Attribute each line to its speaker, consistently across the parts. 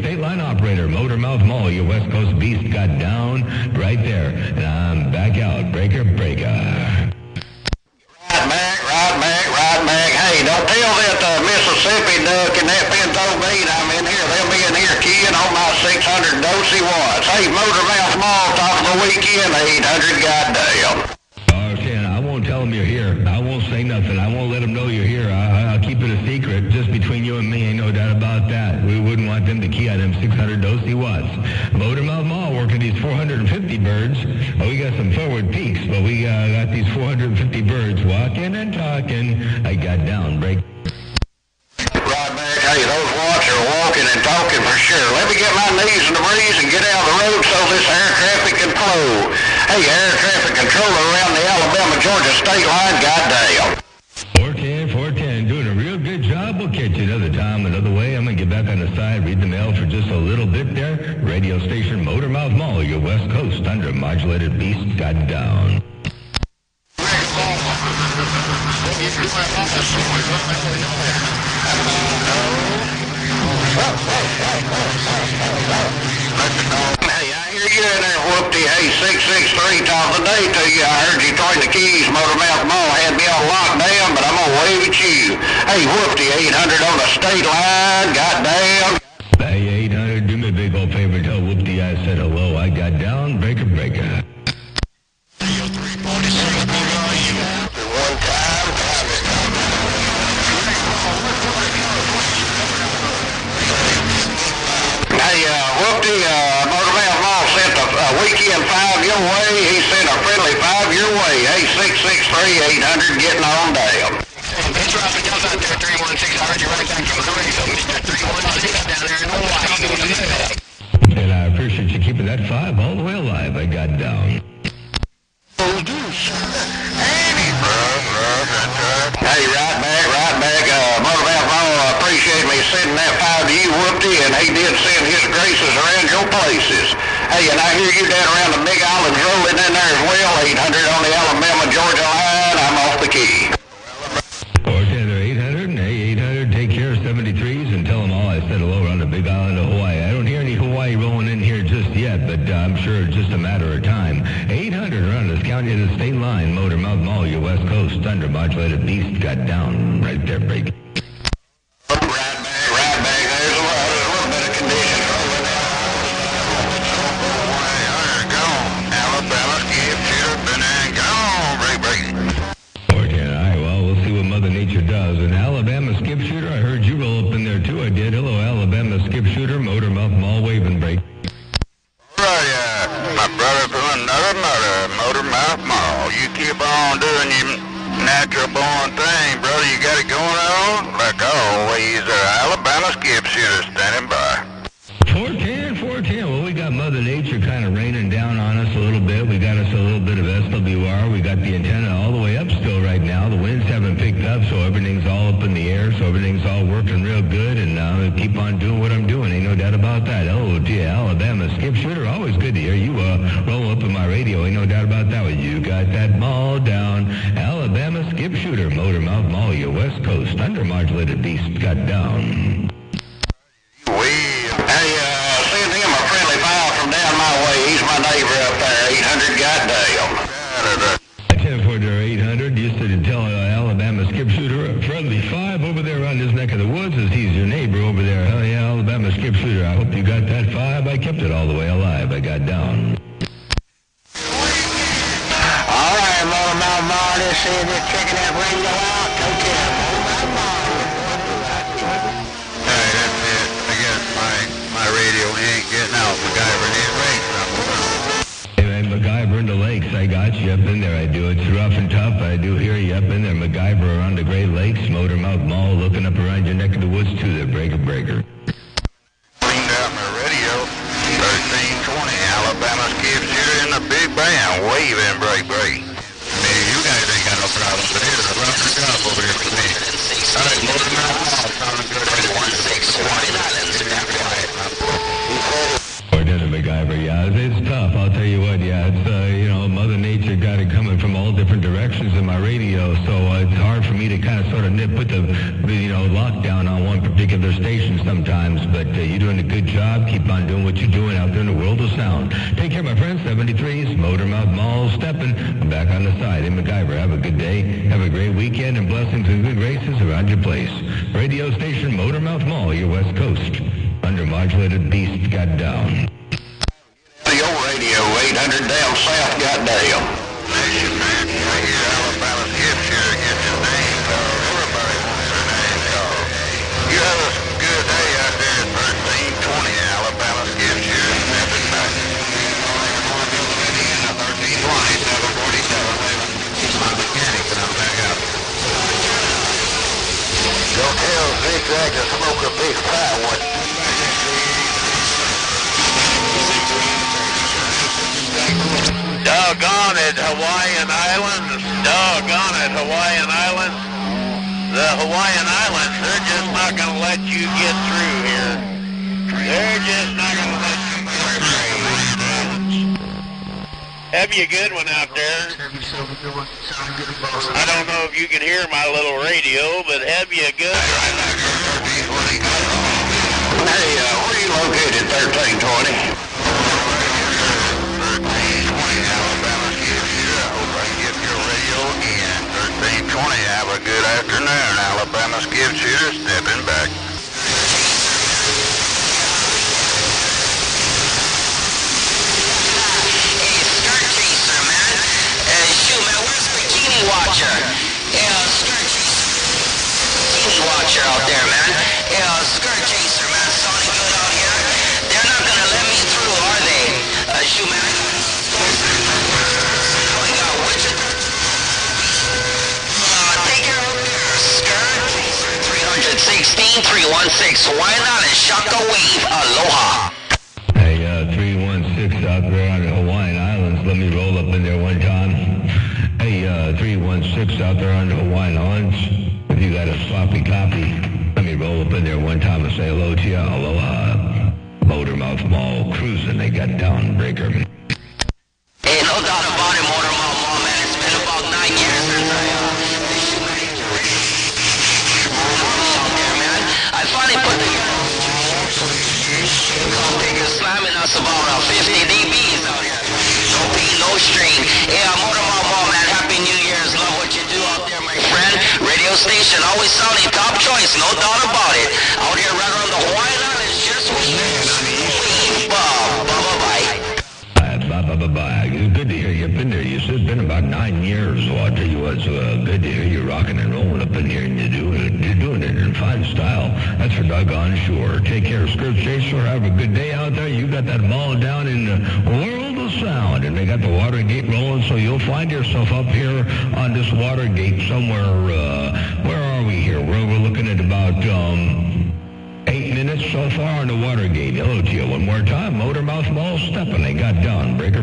Speaker 1: State Line operator, Motormouth Mall, your West Coast beast got down right there. And I'm back out. Breaker.
Speaker 2: Right back. Hey, don't tell that Mississippi duck and that pinto bean I'm in here. They'll be in here keying on my 600 dosy watts. Hey, Motormouth Mall, top of the weekend, 800 goddamn.
Speaker 1: I won't tell them you're here. I won't say nothing. I won't let them know you're here. I'll keep it a secret just between you and me. Ain't no doubt about that. We wouldn't want them to key on them 600 dosy watts. Motormouth Mall working these 450 birds. Oh, we got some forward peaks, but we got these 450 birds walking and talking. I got down, break.
Speaker 2: Right back. Hey, those watts are walking and talking for sure. Let me get my knees in the breeze and get out of the road so this air traffic can flow. Hey, air traffic controller around the Alabama-Georgia state line, goddamn.
Speaker 1: 410, doing a real good job. We'll catch you another time, another way. I'm going to get back on the side, read the mail for just a little bit there. Radio station Motormouth Mall, your West Coast under modulated beast got down. Hey, I hear you in there, Whoopty. Hey, 663, top of the day to you. I heard you throwing the keys. Motormouth Mall had me on lockdown, but I'm gonna wave at you. Hey, Whoopty, 800 on the state line. Goddamn. Hey, 800, do me a big old favor. Tell Whoopty I said hello. I got down. Breaker.
Speaker 2: Whoopty, Motormouth Mall sent a weekend 5 your way. He sent a friendly 5 your way. Hey, 663, 800, getting on down.
Speaker 3: It's Robert Jones out there, 316. I heard you right back from Missouri, so Mr. 316 down there in Hawaii.
Speaker 1: And I appreciate you keeping that 5 all the way alive. I got down.
Speaker 2: Hey, right back. Motormouth Mall appreciate me sending that 5 to you, Whoopty, and he did send his graces around your places. Hey, and I hear you down around the Big Island rolling in there as well, 800 on the Alabama-Georgia line. I'm off the key.
Speaker 1: 800, and hey, 800, take care of 73s and tell them all I said hello around the Big Island of Hawaii. I don't hear any Hawaii rolling in here just yet, but I'm sure it's just a matter of time. 800 around this county to the state line, Motormouth Mall, your West Coast thunder modulated beast got down right there, break.
Speaker 2: Right back. There's a little bit of conditions rolling out. Alabama, skip, shooter, been and gone. Break.
Speaker 1: 410, all right, well, we'll see what Mother Nature does. And Alabama skip shooter, I heard you roll up in there too. I did. Hello, Alabama skip shooter, Motormouth Mall, waving break.
Speaker 2: Right, my brother from another mother, Motormouth Mall. You keep on doing your natural born thing, brother. You got it going on? Like always, Alabama skip shooter standing by.
Speaker 1: 410. Well, we got Mother Nature kind of raining down on us a little bit. We got us a little bit of SWR. We got the antenna all the way up still right now. The winds haven't picked up, so everything's all up in the air. So everything's all working real good. And I keep on doing what I'm doing. Ain't no doubt about that. Oh, dear, Alabama skip shooter. Always good to hear you roll up in my radio. Ain't no doubt about that. You got that ball down. Alabama skip shooter, Motormouth Mall, your West Coast under modulated beast got down.
Speaker 2: Send him a friendly file from down my way. He's my neighbor up there, 800 goddamn.
Speaker 1: 10 for 800. Used to tell Alabama skip shooter a friendly 5 over there around his neck of the woods as he's your neighbor over there. Hell yeah, Alabama skip shooter. I hope you got that 5. I kept it all the way alive. I got down.
Speaker 2: All right, Motormouth Mall, this is just checking that radio out. Take care, Motormouth Mall.
Speaker 4: Hey, that's it. I guess my radio ain't getting out. MacGyver in these lakes.
Speaker 1: Hey, man, MacGyver in the lakes. I got you up in there. I do. It's rough and tough. I do hear you up in there. MacGyver around the Great Lakes. Motormouth Mall looking up around your neck of the woods too there. Breaker.
Speaker 2: Cleaned out my radio. 1320, Alabama skip shooter in the big band. Waving, break.
Speaker 4: Maybe you guys ain't got no problems, but here's a rough job over here for me. All right, Motormouth Mall, sounding good.
Speaker 3: 316, Islands,
Speaker 1: Or did a MacGyver, yeah. It's tough. I'll tell you what, yeah. It's, Mother Nature got it coming from all different directions. sections of my radio, so it's hard for me to kind of sort of put the lockdown on one particular station sometimes. But you're doing a good job. Keep on doing what you're doing out there in the world of sound. Take care, my friends. 73's Motormouth Mall stepping. I'm back on the side. Hey, MacGyver, have a good day. Have a great weekend and blessings and good graces around your place. Radio station Motormouth Mall, your West Coast. Undermodulated beast got down.
Speaker 2: The old radio, 800 down south, goddamn.
Speaker 4: Nation, man, I hear Alabama Gift here gets his name called. Everybody wants their name called. You have a good day out there at 1320 Alabama Gift here. Stepping back. 1320, 747. My mechanic, and I'm back out.
Speaker 2: Go tell Zigzag to smoke a big fat one.
Speaker 4: Doggone it, Hawaiian Islands. Doggone it, Hawaiian Islands. The Hawaiian Islands, they're just not going to let you get through here. They're just not going to let you get through. Have you a good one out there? I don't know if you can hear my little radio, but have you a good one?
Speaker 2: Hey, where are you located, 1320?
Speaker 4: 1320 Alabama Gift here. I hope I can get your radio again. 1320, have a good afternoon. Alabama's Gift here, stepping back.
Speaker 3: Watcher. Skirt chaser. Bikini watcher out there, man. Skirt chaser, man. Sounding good out here. They're not gonna let me through, are they? Shoot, man. We got Wichita. Take care of there. Skirt chaser. 316, 316. Why not? And Shaka Wave. Aloha.
Speaker 1: Hey, 316 out there on the Hawaiian Islands. Let me roll up in there one time. Hey, 316 out there on the Hawaiian Islands. If you got a sloppy copy, let me roll up in there one time and say hello to you. Aloha. Motormouth Mall cruising. They got Downbreaker.
Speaker 3: Hey, no doubt about it, Motormouth Mall, man. It's been about 9 years since out there, man. I finally put the they're slamming us about 50 dBs out here. No pain, no strain. Yeah, Motormouth Mall, man. Happy New Year's. Love what you do out there, my friend. Radio station always sounding top choice, no doubt about it. Out here right around the Hawaiian Islands, just wave.
Speaker 1: Bye. It's good to hear you. Been there. It's been about 9 years. So I'll tell you what, it's good to hear you rocking and rolling up in here, and you're doing it in fine style. That's for doggone sure. Take care, Skirt Chaser. Have a good day out there. You got that ball down in the world of sound, and they got the Watergate rolling, so you'll find yourself up here on this Watergate somewhere. Where are we here? We're looking at about 8 minutes so far on the Watergate. Hello to you one more time. Motormouth Mall stepping. They got Downbreaker.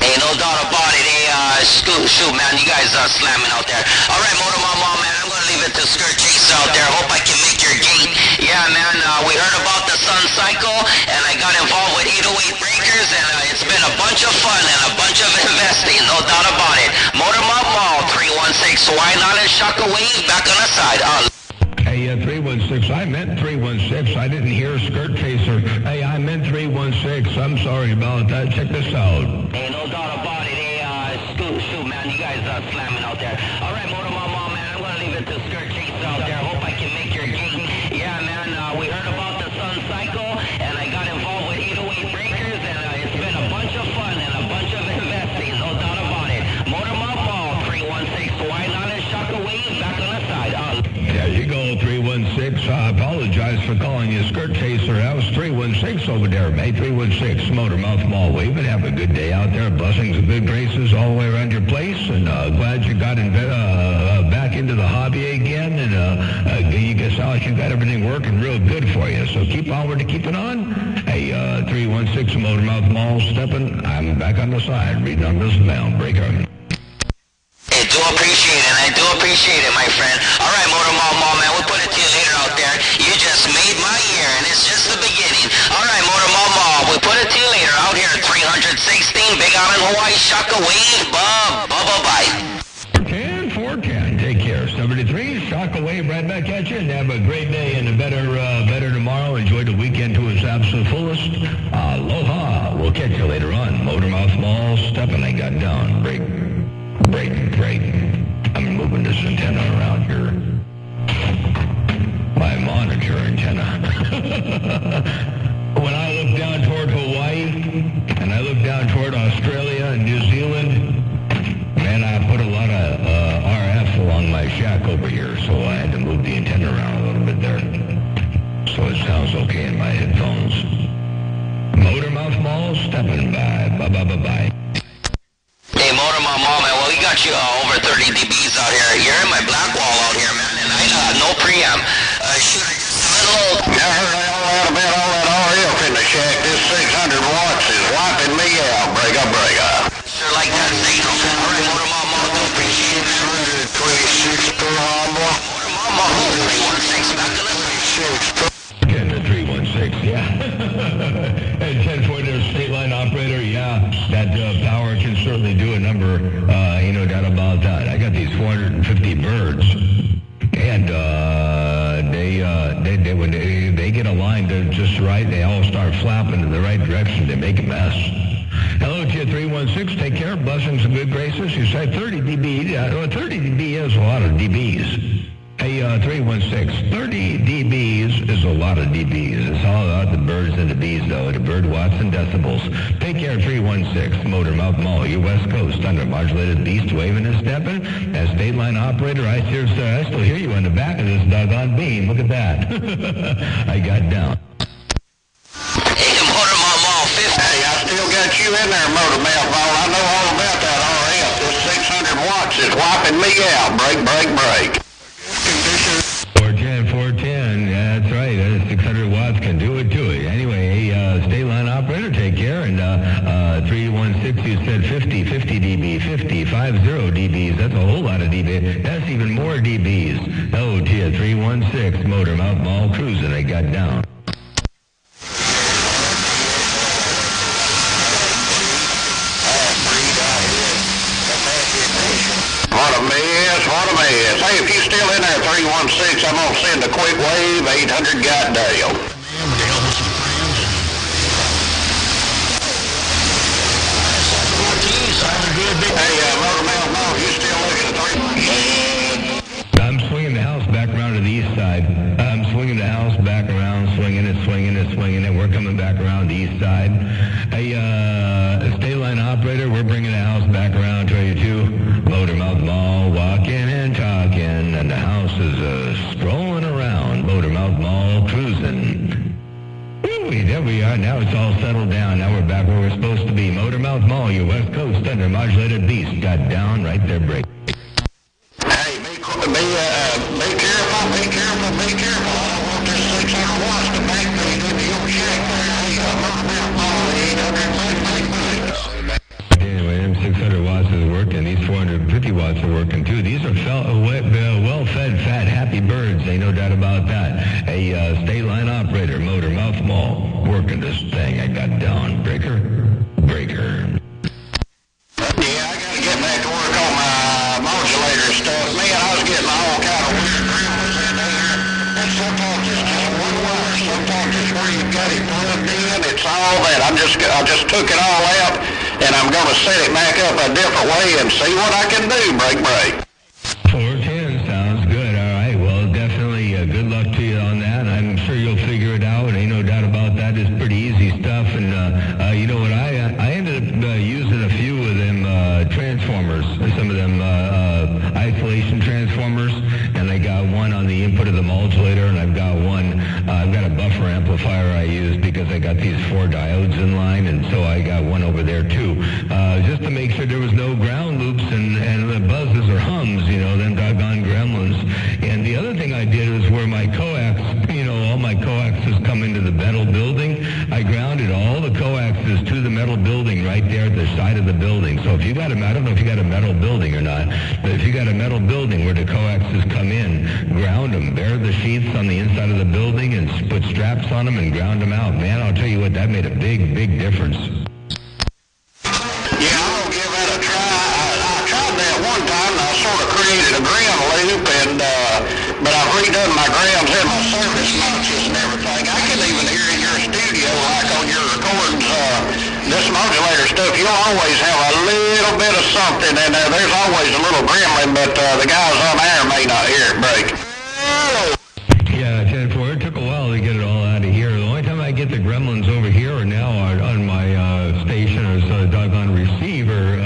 Speaker 3: Hey, no doubt about it. Hey, shoot, man, you guys are slamming out there. All right, Motormouth Mall, man, I'm going to leave it to Skirt Chaser out there. Hope I can make your gate. Yeah, man, we heard about the Sun Cycle, and I got involved with 808 Breakers, and it's been a bunch of fun and a bunch of investing, no doubt about it. Motormouth Mall, 316, why not in Shaka Wave, back on the side.
Speaker 1: Hey, 316. I meant 316. I didn't hear Skirt Chaser. Hey, I meant 316. I'm sorry about that. Check this out.
Speaker 3: Hey, no doubt about it. Hey, shoot, man, you guys are slamming out there. All right, Motormouth Mall, man, I'm going to leave it to Skirt Chaser out there. Hope I can make your gate. Yeah, man, we heard about the Sun Cycle, and I got involved with 808 Breakers, and it's been a bunch of fun and a bunch of investing, no doubt about it. Motormouth Mall, 316. Why not in Shaka Wave, back on the side.
Speaker 1: There you go, 316. I apologize for calling you Skirt Chaser. That was 316 over there, mate. 316, Motormouth Mall. Waving. Have a good day out there. Blessings and good graces all the way around your place. And glad you got back into the hobby again. And you guess out you got everything working real good for you. So keep onward to keep it on. Hey, 316, Motormouth Mall stepping. I'm back on the side. Reading on this Downbreaker.
Speaker 3: I do appreciate it, my friend. All right, Motormouth Mall, man, we'll put it to you later out there. You just made my year, and it's just the beginning. All right, Motormouth Mall, we'll put it to you later out here at 316, Big Island, Hawaii, Shaka Wave, bye.
Speaker 1: a great day and a better tomorrow. Enjoy the weekend to its absolute fullest. Aloha. We'll catch you later on. Motormouth Mall, stepping. I got down. Break. I'm moving this antenna around here. My monitor antenna. When I look down toward Hawaii, and I look down toward Australia and New Zealand, man, I put a lot of RF along my shack over here, so I had to move the antenna around a little bit there. So it sounds okay in my headphones. Motormouth Mall, stepping by. Bye-bye.
Speaker 3: Hey, Motormouth Mall, man, well, we got you over 30 dBs out here. You're in my black wall out here, man, and I no preamp. Shoot, a little...
Speaker 2: I heard all that about all that RF in the shack. This 600 watts is wiping me out. Break up.
Speaker 3: Sure like that, say, you know. All right, Motormouth Mall, do appreciate it.
Speaker 2: 126 per Humble.
Speaker 3: Motormouth Mall, 316, back to the...
Speaker 1: 10 to 316, yeah. And 10 for their state line operator, yeah. That power can certainly do a number, no doubt about that. I got these 450 birds, and when they get aligned just right, they all start flapping in the right direction. They make a mess. Hello to you, 316. Take care. Blessings and good graces. You say 30 dB. 30 dB is a lot of dBs. Hey, 316, 30 dBs is a lot of dBs. It's all about the birds and the bees, though, the bird watts and decibels. Take care, 316, Motormouth Mall, your West Coast, under modulated beast, waving and stepping. As state line operator, I still hear you in the back of this doggone beam. Look at that. I got down.
Speaker 3: Hey, Motormouth Mall, 50.
Speaker 2: Hey, I still got you in there, Motormouth Mall. I know all about that RF. This 600 watts is wiping me out. Break.
Speaker 1: 410, yeah, that's right. 600 watts can do it to it. Anyway, hey, state line operator, take care. And 316, you said 50 dB, 50 dBs. That's a whole lot of dB. That's even more dBs. Hello to you, 316, Motormouth Mall, cruising. I got down.
Speaker 2: What a mess. Hey, if you're still in there, 316, I'm going to send a quick wave, 800 goddamn. Hey, Motormouth Mall, you still looking at 316?
Speaker 1: I'm swinging the house back around to the east side. I'm swinging the house back around, swinging it. We're coming back around the east side. Hey, state line operator, we're bringing the house back around to you too. Motormouth Mall, walking and talking, and the house is strolling around. Motormouth Mall, cruising. Woo-wee, there we are. Now it's all settled down. Now we're back where we're supposed to be. Motormouth Mall, your West Coast under modulated beast. Got down right there, break.
Speaker 2: Hey, be careful. I don't want this 600 watts to back me into your shack there. Hey, Motormouth Mall, 800.
Speaker 1: Anyway, them 600 watts is working. These 450 watts are working too. These are well-fed, fat, happy birds. Ain't no doubt about that. A state line operator, Motormouth Mall, working this thing. I got down. Breaker.
Speaker 2: Yeah, I got to get back to work on my modulator stuff. Man, I was getting all kind of weird gremlins in there. And sometimes it's just one wire. Sometimes it's where you've got it plugged in. It's all that. I just took it all out, and I'm going to set it back up a different way and see what I can do. Break.
Speaker 1: 410 sounds good. All right. Well, definitely good luck to you on that. I'm sure you'll figure it out. Ain't no doubt about that. It's pretty easy stuff. And you know what? I ended up using a few of them transformers, some of them isolation transformers, and I got one on the input of the modulator, and I've got a buffer amplifier I use because I got these 4 diodes in line, and so I got one over there too, just to make sure there was no ground loops and the buzzes or hums, them doggone gremlins. And the other thing I did was where my coax, all my coaxes come into the metal building, I grounded all the coaxes to the metal building right there at the side of the building. So if you got I don't know if you got a metal building or not, but if you got a metal building where the coaxes come in, ground them, bare the sheaths on the inside of the building and put straps on them and ground them out. Man, I'll tell you what, that made a big difference.
Speaker 2: Yeah, I'll give that a try. I tried that one time, and I sort of created a ground loop, but I've redone my grounds in modulator stuff, you'll always have a little bit of something in there. There's always a little gremlin, but the guys on air may not hear it break.
Speaker 1: Yeah, 10-4. It took a while to get it all out of here. The only time I get the gremlins over here are now on my station or doggone receiver,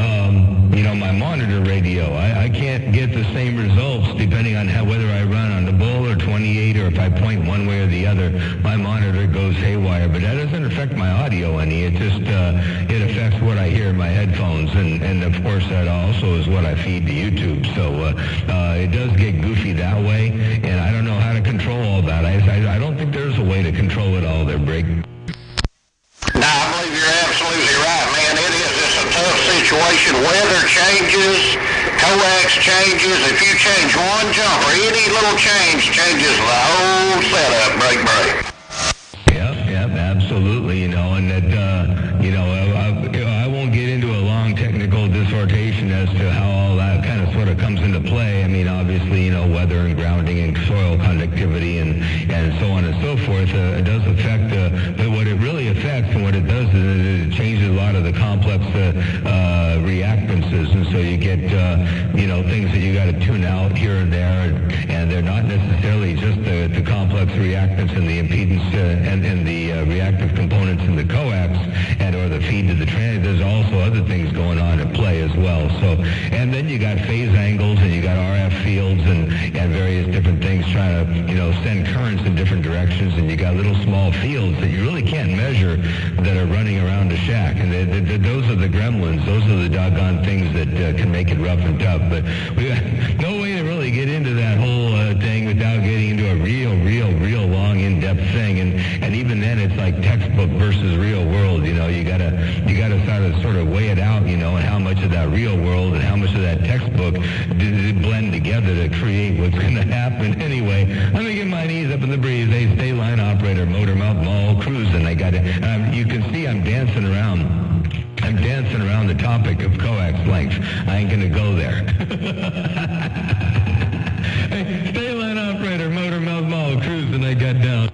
Speaker 1: my monitor radio. I can't get the same results depending on whether I run on the bull or 28 or if I point one way or the other. My monitor goes haywire, but that doesn't affect my audio any. It just it affects what I hear in my headphones, and of course that also is what I feed to YouTube. So it does get goofy that way, and I don't know how to control all that. I don't think there's a way to control it all there, Brig.
Speaker 2: No, I believe you're absolutely right, man. It is just a tough situation. Weather changes, coax changes. If you change one jumper, any little change changes the whole setup, break.
Speaker 1: Yep, absolutely, and that, I won't get into a long technical dissertation as to how all that kind of sort of comes into play. I mean, obviously, weather and grounding and soil conductivity and so on and so forth, it does affect, but what it really affects and what it does is it changes a lot of the complex reactances, and so you get, things that you got to tune out here and there, and they're not necessarily just the complex reactants and the impedance and the reactive components in the coax or the feed to the transit. There's also other things going on at play as well. So, and then you got phase angles and you got RF fields and various different things trying to, send currents in different directions, and you got little small fields that you really can't measure that are running around the shack. And those are the gremlins. Those are the doggone things that can make it rough and tough. But we got no way to really get into that whole thing without getting into a real long, in-depth thing. And even then, it's like textbook versus real world. You gotta sort of weigh it out. And how much of that real world and how much of that textbook did blend together to create what's going to happen. Anyway, let me get my knees up in the breeze. Hey, State Line Operator, Motormouth Mall, cruising. I got it. You can see I'm dancing around. I'm dancing around the topic of coax length. I ain't going to go there. Hey, State Line Operator, Motormouth Mall, cruising. I got down.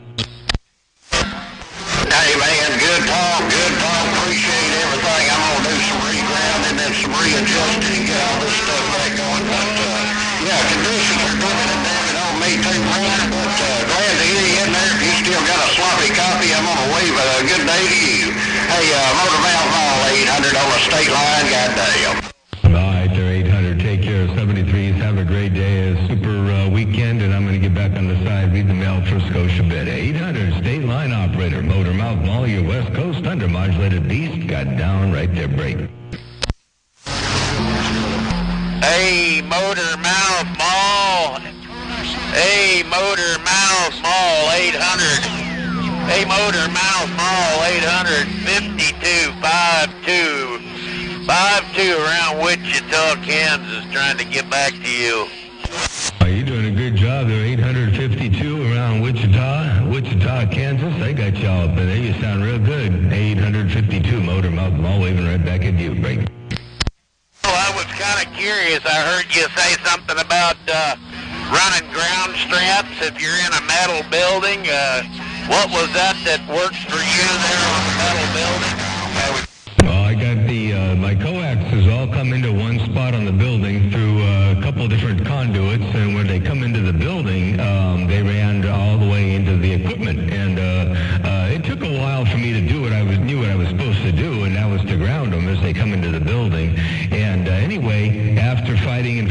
Speaker 2: Hey, man, good talk. Appreciate everything. I'm going to do some regrounding and some readjusting and get all this stuff back going. But, conditions are good and damn on me too, man. But glad to hear you in there. If you still got a sloppy copy, I'm going to wave a good day to you. Hey, Motormouth Mall, 800 on the State Line. Goddamn.
Speaker 1: All right, they're 800. Take care of 73s. Have a great day. A super weekend, and I'm going to get back on the side, read the mail for Scotia Bit. 800 State Line Operator, Motormouth Mall, your West Coast undermodulated beast. Got down right there, break.
Speaker 4: Hey, Motormouth Mall. Hey, Motormouth Mall, 800. Hey, Motormouth Mall, 800 5252 around Wichita, Kansas, trying to get back to you.
Speaker 1: You're doing a good job there. 852 around Wichita, Kansas. I got y'all up in there. You sound real good. 852 Motormouth Mall, waving right back at you. Break.
Speaker 4: Well, I was kind of curious. I heard you say something about running ground straps if you're in a metal building. What was that works for you there on the metal building?
Speaker 1: Well, I got my coaxes all come into one spot on the building through a couple different conduits, and when they come into the building, they ran all the way into the equipment. And it took a while for me to do what I knew what I was supposed to do, and that was to ground them as they come into the building. And anyway, after fighting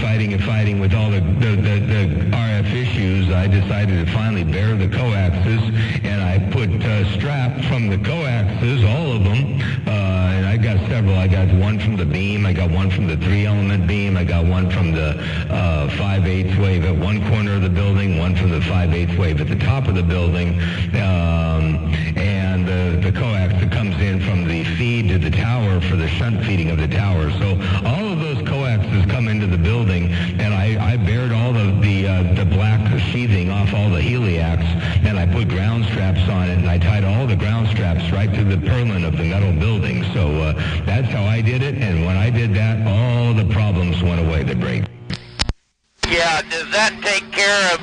Speaker 1: with all the RF issues, I decided to finally bare the coaxes, and I put strap from the coaxes, all of them, and I got several. I got one from the beam, I got one from the 3-element beam, I got one from the 5/8 wave at one corner of the building, one from the 5/8 wave at the top of the building, and the coax that comes in from the feed to the tower for the shunt feeding of the tower. So all of those coaxes come into the building, and I bared all the black sheathing off all the heliacs, and I put ground straps on it, and I tied all the ground straps right to the purlin of the metal building. So that's how I did it, and when I did that, all the problems went away, the break.
Speaker 4: Yeah, does that take care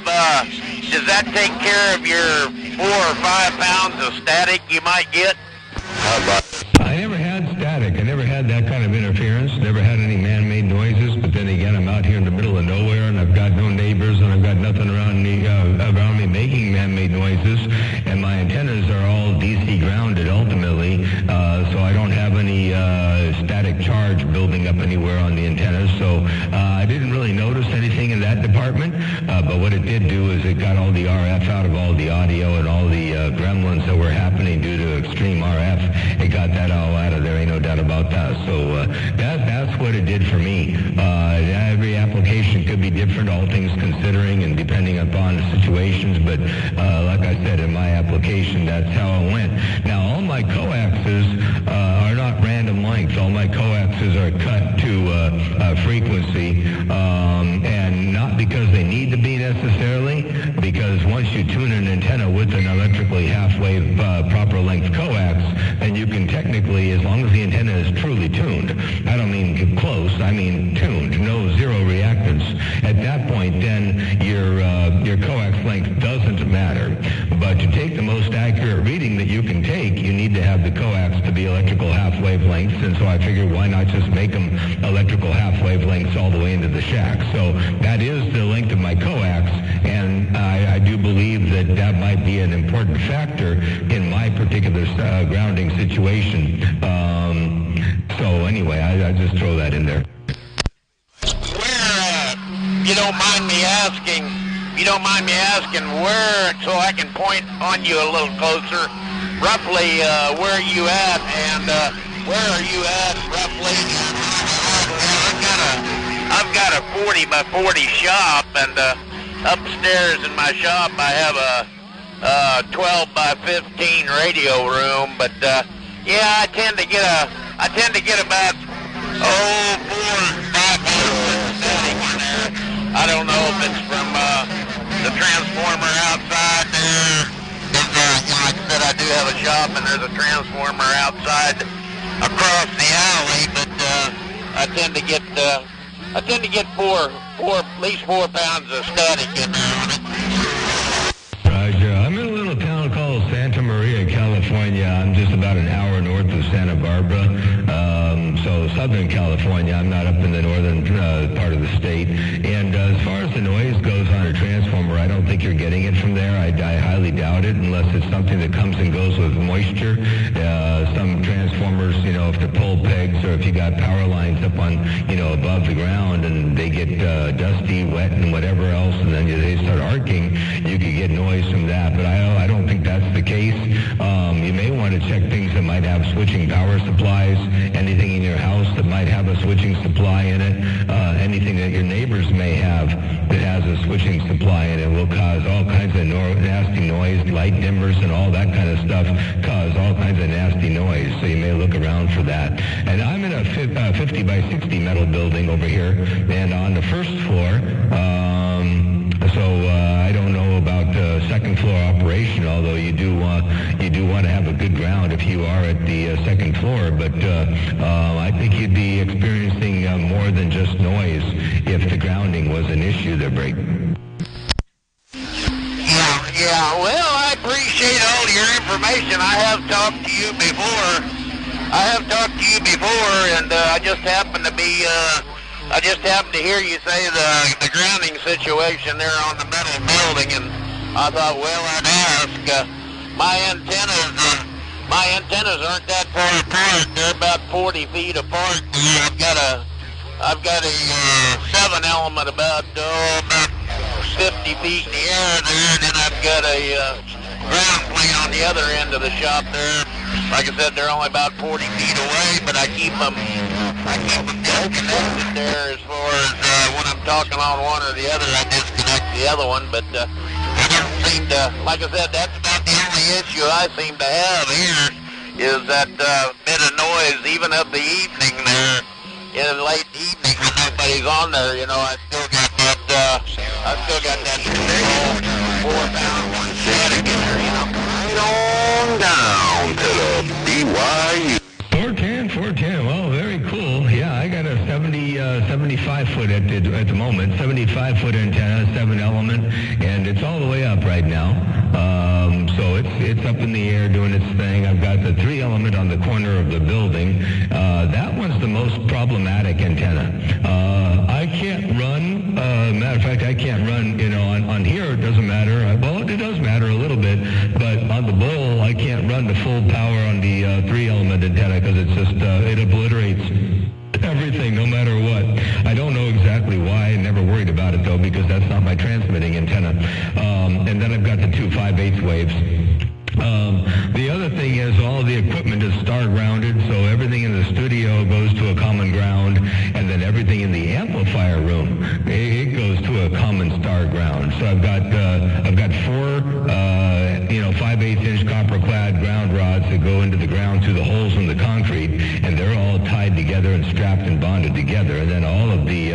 Speaker 4: of your 4 or 5 pounds of static you might get?
Speaker 1: I never had static. of nowhere, and I've got no neighbors, and I've got nothing around me making man-made noises, and my antennas are all DC grounded ultimately, so I don't have any static charge building up anywhere on the antennas. So I didn't really notice anything in that department, but what it did do is it got all the RF out of all the audio and all the gremlins that were happening due to extreme RF. It got that all out of there, ain't no doubt about that. So that's what it did for me. Every application could be different, all things considering and depending upon the situations, but like I said, in my application, that's how it went. Now, all my coaxes are not random lengths. All my coaxes are cut to frequency, and not because they need to be necessarily, because once you tune an antenna with an electrically half-wave proper length coax, then you can technically, as long as the antenna is truly tuned, I don't mean close, I mean tuned, no zero reactance, at that point then your coax length doesn't matter. But to take the most accurate reading that you can take, you need to have the coax to be electrical half-wave lengths, and so I figured why not just make them electrical half-wave lengths all the way into the shack. So that is the length of my coax, and I do believe that that might be an important factor in my particular grounding situation. So anyway, I just throw that in there.
Speaker 4: Where, you don't mind me asking, where, so I can point on you a little closer, roughly where are you at, and where are you at roughly? I've got a 40 by 40 shop, and upstairs in my shop I have a 12 by 15 radio room, but yeah, I tend to get about 4 or 5 static in there. I don't know if it's from the transformer outside there. Like I said, I do have a shop, and there's a transformer outside across the alley, but I tend to get at least 4 pounds of static in there on it.
Speaker 1: Roger. I'm in a little town called Santa Maria, California. I'm just about an hour north of Santa Barbara. So Southern California. I'm not up in the northern part of the state. And as far as the noise goes on a transformer, I don't think you're getting it from there. I highly doubt it, unless it's something that comes and goes with moisture. Some transformers, if they're pull pegs, or if you got power lines up on, above the ground, and they get dusty, wet, and whatever else, and then they start arcing, you could get noise from that. But I don't think that's the case. You may want to check things that might have switching power supplies, anything in your house that might have a switching supply in it, anything that your neighbors may have that has a switching supply in it will cause all kinds of nasty noise. Light dimmers and all that kind of stuff cause all kinds of nasty noise, so you may look around for that. And I'm in a 50 by 60 metal building over here, and on the first floor, so I don't know about second floor operation, although you do want to have a good ground if you are at the second floor. But I think you'd be experiencing more than just noise if the grounding was an issue there, Break.
Speaker 4: Yeah. Well, I appreciate all your information. I have talked to you before, and I just happened to hear you say the grounding situation there on the metal building, and I thought, well, I'd ask. My antennas aren't that far apart. They're about 40 feet apart. I've got a 7 element about 50 feet in the air there, and then I've got a ground plate on the other end of the shop there. Like I said, they're only about 40 feet away, but I keep them disconnected there as far as when I'm talking on one or the other, I disconnect the other one, but I don't seem to, like I said, that's about the only issue I seem to have here, is that bit of noise, even of the evening there, in the late evening when nobody's on there, I still got that 4 pound static in there, Right on down to the BYU.
Speaker 1: 410. Well, very cool. Yeah, I got a 75 foot at the moment, 75 foot antenna, 7 element, and it's all the way up right now. So it's up in the air doing its thing. I've got the 3 element on the corner of the building. That one's the most problematic antenna. I can't run Matter of fact, I can't run, on here it doesn't matter. Well, it does matter a little bit, but on the Bull, I can't run to full power on the 3-element antenna because it's just, it obliterates everything, no matter what. I don't know exactly why. I never worried about it, though, because that's not my transmitting antenna. And then I've got the 2 5/8 waves. The other thing is all the equipment is star grounded, so everything in the studio goes to a common ground, and then everything in the amplifier room, it goes to a common star ground. So I've got 4 5/8-inch copper-clad ground rods that go into the ground through the holes in the concrete, and they're all tied together and strapped and bonded together. And then all of the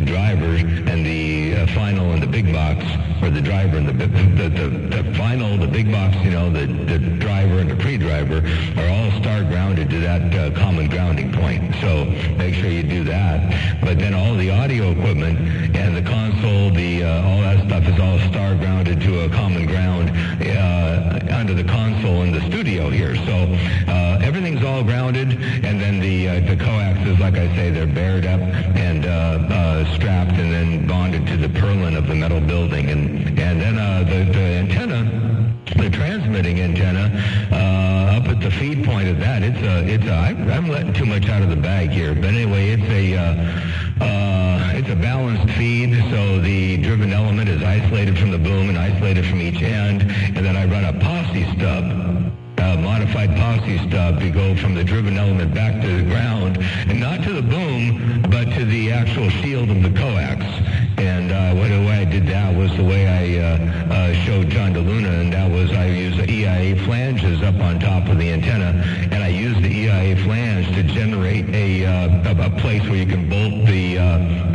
Speaker 1: drivers and the final and the big box, or the driver and the final, the big box, the driver and the pre-driver are all star grounded to that common grounding point. So make sure you do that. But then all the audio equipment and the console, all that stuff is all star grounded to a common ground under the console in the studio here. So everything's all grounded, and then the coaxes, like I say, they're bared up and strapped and then bonded to the purlin of the metal building, and then the antenna, the transmitting antenna, up at the feed point of that, I'm letting too much out of the bag here, but anyway, it's a balanced feed, so the driven element is isolated from the boom and isolated from each end, and then I run a posse stub, modified posse stub, to go from the driven element back to the ground, and not to the boom, but to the actual shield of the coax. And the way I did that was the way I showed John DeLuna, and that was I used the EIA flanges up on top of the antenna, and I used the EIA flange to generate a place where you can bolt the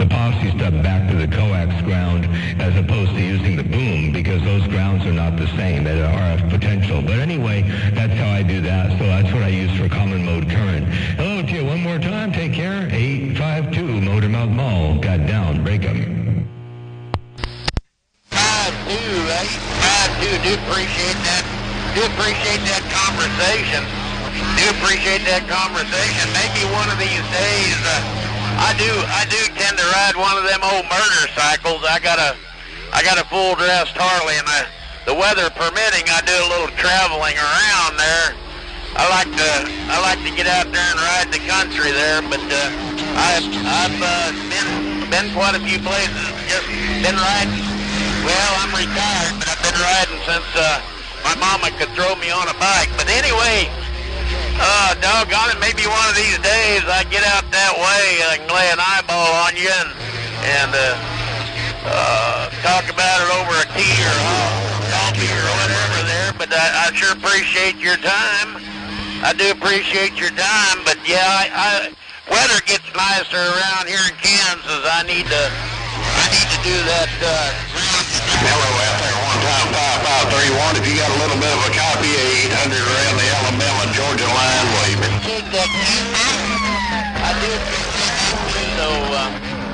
Speaker 1: posse stub back to the coax ground, as opposed to using the boom, because those grounds are not the same at RF potential. But anyway, that's how I do that. So that's what I use for common mode current. Hello to you one more time. Take care. 852 Motormouth Mall. Got down. Break 'em.
Speaker 4: 5-2, do appreciate that. Do appreciate that conversation. Maybe one of these days, I do tend to ride one of them old motorcycles. I got a full dressed Harley, and the weather permitting, I do a little traveling around there. I like to get out there and ride the country there, but I've been quite a few places. Just been riding. Well, I'm retired, but I've been riding since my mama could throw me on a bike. But anyway, doggone it, maybe one of these days I get out that way and I can lay an eyeball on you and talk about it over a tea or coffee or whatever there. But I sure appreciate your time. I do appreciate your time. But yeah, weather gets nicer around here in Kansas. I need to do that.
Speaker 2: Hello out there, one time 5531. If you got a little bit of a copy of 800 around the Alabama-Georgia line, waving.
Speaker 4: I do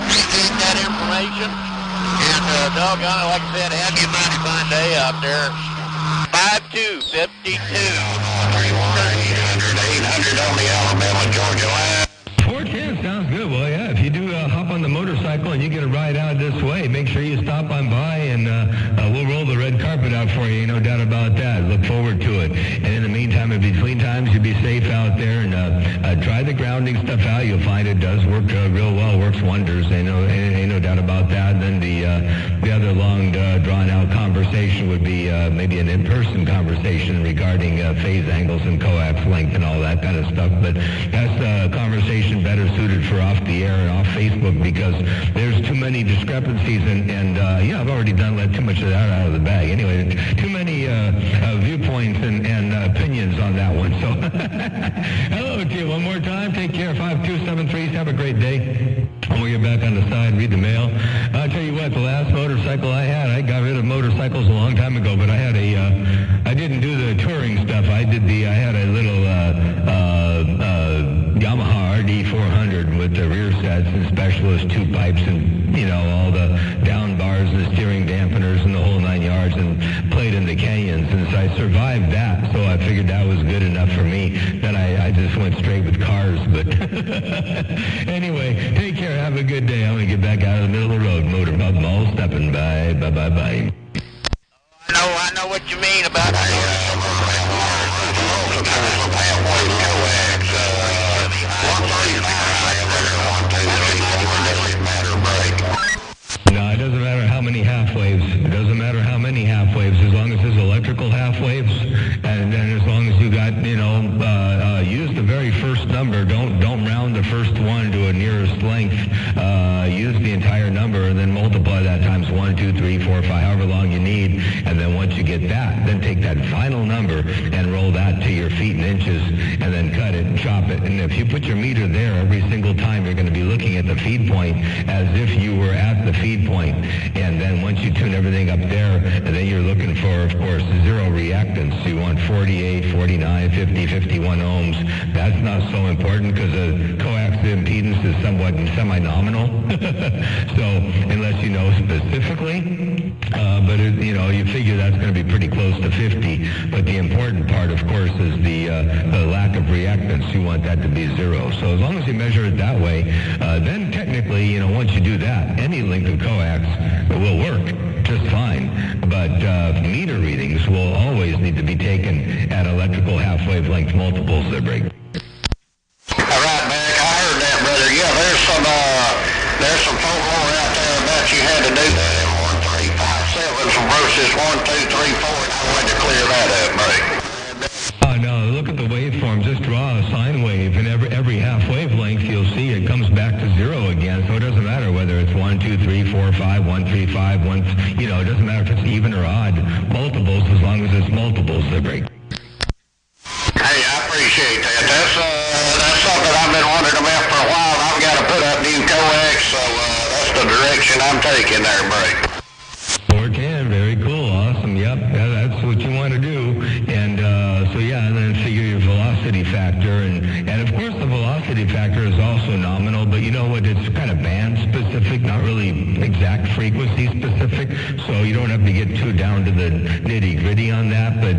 Speaker 4: appreciate that information. And doggone it, like I said, have you a mighty fine day out there. 5252.
Speaker 2: 800 on the Alabama-Georgia line.
Speaker 1: 410 sounds good. Well, yeah, if you do hop on the motorcycle and you get a ride out this way, make sure you stop on by, and we'll roll the red carpet out for you, no doubt about that. Look forward to it. And in the meantime, in between times, you be safe out there, and try the grounding stuff out. You'll find it does work real well, works wonders. Ain't no doubt about that. And then the other long, drawn-out conversation would be maybe an in-person conversation regarding phase angles and coax length and all that kind of stuff. But that's a conversation better suited for off the air and off Facebook, because there's too many discrepancies, and I've already let too much of that out of the bag. Anyway, too many viewpoints and opinions on that one. So hello to you one more time. Take care. 5273. Have a great day. When we get back on the side, read the mail. I'll tell you what, the last motorcycle I got rid of motorcycles a long time ago, but I had I didn't do the touring stuff. I had a little Yamaha RD400 with the rear sets and specialist 2 pipes and, all the down bars and the steering dampeners and the whole 9 yards, and played in the canyons. And so I survived that, so I figured that was good enough for me. Then I just went straight with cars. But anyway, take care. Have a good day. I'm going to get back out of the middle of the road. Motor Mouth Mall stepping by. Bye.
Speaker 4: I know what you mean about that.
Speaker 1: No, it doesn't matter how many half waves. It doesn't matter how many half waves, as long as there's electrical half waves, and then as long as you got, use the very first number. Don't round the first one to a nearest length. Use the entire number and then multiply that times 1, 2, 3, 4, 5, however long you need. And then once you get that, then take that final number and roll that to your feet and inches, and then cut it and chop it. And if you put your meter there every single time, you're going to be looking at the feed point as if you were at the feed point. And then once you tune everything up there, and then you're looking for, of course, zero reactance. You want 48, 49, 50, 51 ohms. That's not so important because the coax impedance is somewhat semi-nominal. So unless you know specifically, but you figure that's going to be pretty close to 50. But the important part, of course, is the lack of reactance. You want that to be zero. So as long as you measure it that way, then technically, once you do that, any length of coax will work just fine. But meter readings will always need to be taken at electrical half-wave length multiples that break.
Speaker 2: All right, Mac, I heard that, brother. Yeah, there's some folklore out there about you had to do that in 1357 versus 1, 2, 3, 4. I wanted to clear that up, Mac.
Speaker 1: Oh, no, look at the waveform. Just draw a sine wave, and every half wavelength you'll see it comes back to zero again. So it doesn't matter whether it's 1, 2, 3, 4, 5, 1, 3, 5, 1, it doesn't matter if it's even or odd multiples, as long as it's multiples that break.
Speaker 2: Hey, I appreciate that. That's something I've been wondering about for a while. I've got to put up new coax, so that's the direction I'm taking there, Brady.
Speaker 1: 410, very cool, awesome. Yep, that's what you want to do. And and then figure your velocity factor, and of course the velocity factor is also nominal, but you know what? It's kind of band specific, not really exact frequency specific. So you don't have to get too down to the nitty gritty on that. But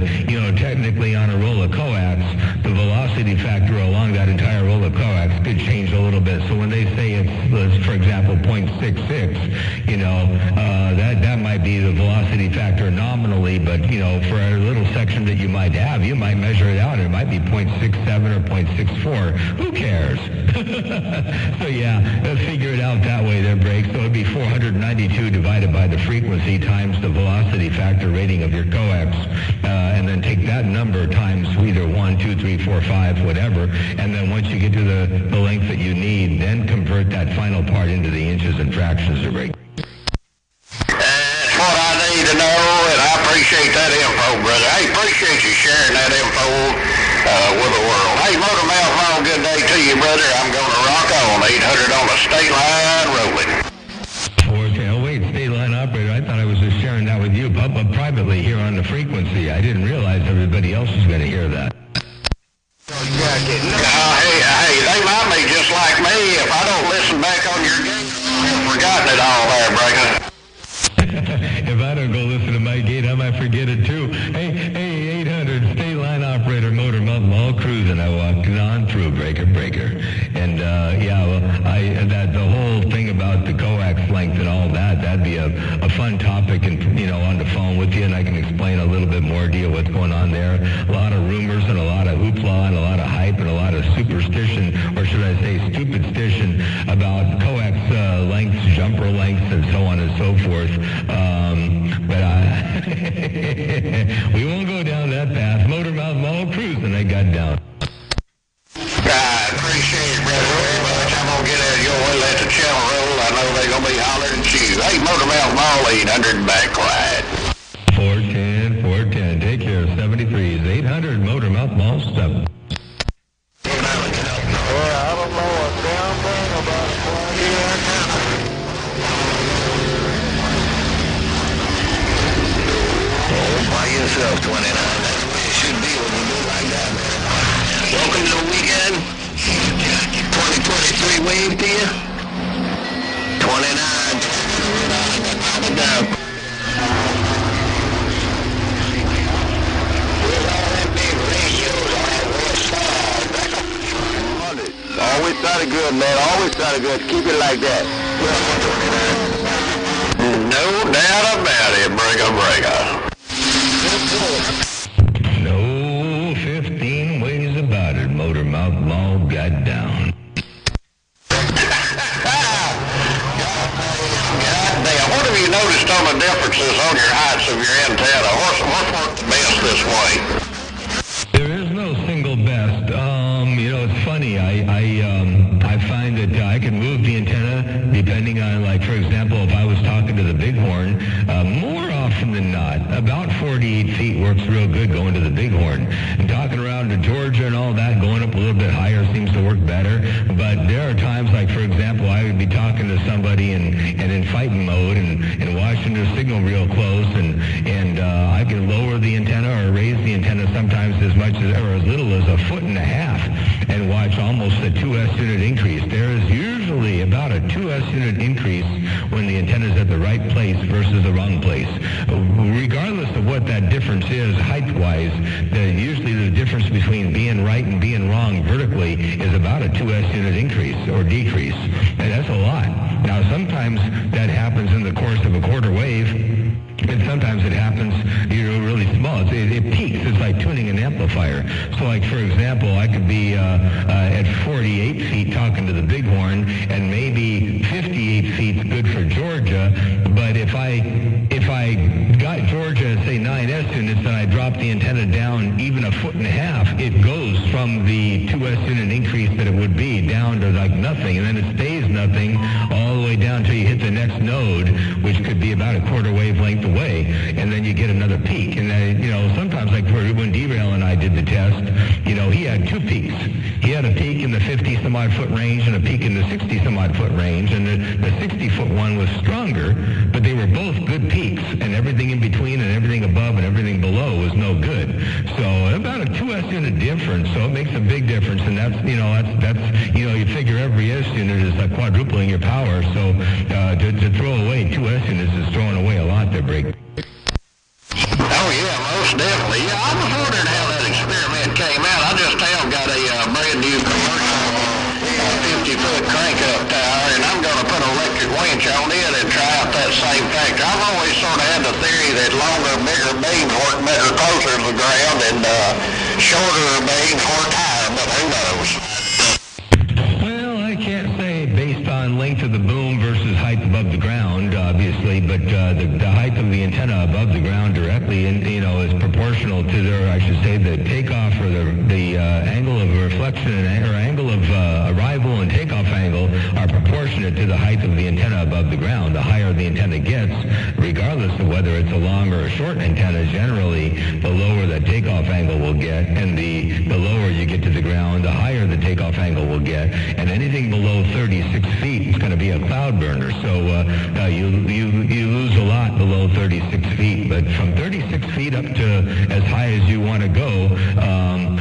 Speaker 1: technically on a roll of coax, the velocity factor along that entire roll of coax could change a little bit. So when they say it's, for example, 0.66, that might be the velocity factor nominally, but for a little section that you might have, you might measure it out. It might be 0.67 or 0.64. Who cares? So figure it out that way there, Break. So it'd be 492 divided by the frequency times the velocity factor rating of your coax, and then take that number times either 1, 2, 3, 4, 5, whatever, and then once you get to the length that you need, then convert that final part into the inches and fractions of Break.
Speaker 2: That's what I need to know, and I appreciate that info, brother. I appreciate you sharing that info with the world. Hey, Motor Mouth Mall, good day to you, brother. I'm going to rock on. 800 on the state line, rolling.
Speaker 1: 410. Oh, wait, state line operator. I thought I was just sharing that with you privately here on the frequency. I didn't realize everybody else was going to hear that.
Speaker 2: Hey, they might be just like me. If I don't listen back on your game, I've forgotten it all there, Breaker.
Speaker 1: If I don't go listen to my gate, I might forget it too. Hey, 800, state line operator, Motor Mouth Mall cruising. I walked on through breaker. And the whole thing about the coax length and all that'd be a fun topic, and on the phone with you, and I can explain a little bit more to you what's going on there. A lot of rumors and a lot of hoopla and a lot of hype and a lot of superstition, or should I say stupidstition, about coax lengths, jumper lengths, and so on and so forth. We won't go down that path. Motor Mouth Mall cruising, I got down.
Speaker 2: I appreciate it, brother, very much. I'm going to get out of your way, let the channel roll. I know they're going to be hollering at you. Hey, Motor Mouth Mall, 800 back quiet.
Speaker 1: 410. Take care. 73s. 800 Motor Mouth Mall stuff.
Speaker 4: I don't know a damn thing about it here.
Speaker 3: By yourself, 29. That's the way it should be when you do like that, man. Welcome to the weekend. 2023 wave to you. 29. Down.
Speaker 2: Always sounded good, man. Always sounded good. Keep it like that. No doubt about it, Brigga.
Speaker 1: No 15 ways about it. Motor Mouth Mall got down.
Speaker 2: Goddamn, what have you noticed on the differences on your heights of your antenna? What's worked best this way?
Speaker 1: There is no single best. It's funny. I find that I can move the antenna depending on, like, for example, if I was talking to the Bighorn, more often than not, about 48 feet works real good going to the Bighorn. And talking around to Georgia and all that, going up a little bit higher seems to work better. But there are times, like, for example, I would be talking to somebody and in fighting mode and watching their signal real close, and I can lower the antenna or raise the antenna sometimes as much as or as little as 1.5 feet and watch almost a 2S unit increase. There is usually about a 2S unit increase when the antenna is at the right place versus the wrong place. Regardless of what that difference is height-wise, usually the difference between being right and being wrong vertically is about a 2S unit increase or decrease. And that's a lot. Now, sometimes that happens in the course of a quarter wave, and sometimes it happens, really small. It peaks. It's like tuning an amplifier. So, like, for example, I could be at 48 feet talking to the Bighorn, and maybe 58 feet's good for Georgia. But if I got Georgia at, say, 9S units, and I drop the antenna down even 1.5 feet, it goes from the 2S unit increase that it would be down to like nothing, and then it stays nothing all the way down until you hit the next node, which could be about a quarter wavelength away, and then you get another peak. And sometimes, like when Derail and I did the test, he had two peaks. He had a peak in the 50-some-odd foot range and a peak in the 60-some-odd foot range, and the 60-foot one was stronger, but they were both good peaks, and everything in between and everything above and everything below was no good. So about a 2S unit difference, so it makes a big difference, and that's you figure every S unit is like quadrupling your power, so to throw away 2S units is throwing away a lot there, Break.
Speaker 2: Oh, yeah, most definitely. Yeah, I was wondering how that experiment came out. I just got a brand new commercial 50-foot crank-up tower, and I'm going to put an electric winch on it and try out that same factor. I've always sort of had the theory that longer, bigger beams work better closer to the ground, and shorter beams work higher, but who knows?
Speaker 1: Well, I can't say based on length of the boom versus height above the ground, obviously, but the height of the antenna above the ground directly, is proportional to the takeoff or the angle of reflection or angle of arrival and takeoff angle are proportionate to the height of the antenna above the ground. The higher the antenna gets, regardless of whether it's a long or a short antenna, generally the lower the takeoff angle will get, and the lower you get to the ground, the higher the takeoff angle will get, and anything below 36 feet is going to be a cloud burner. So you lose a lot below 36 feet, but from 36 feet up to as high as you want to go,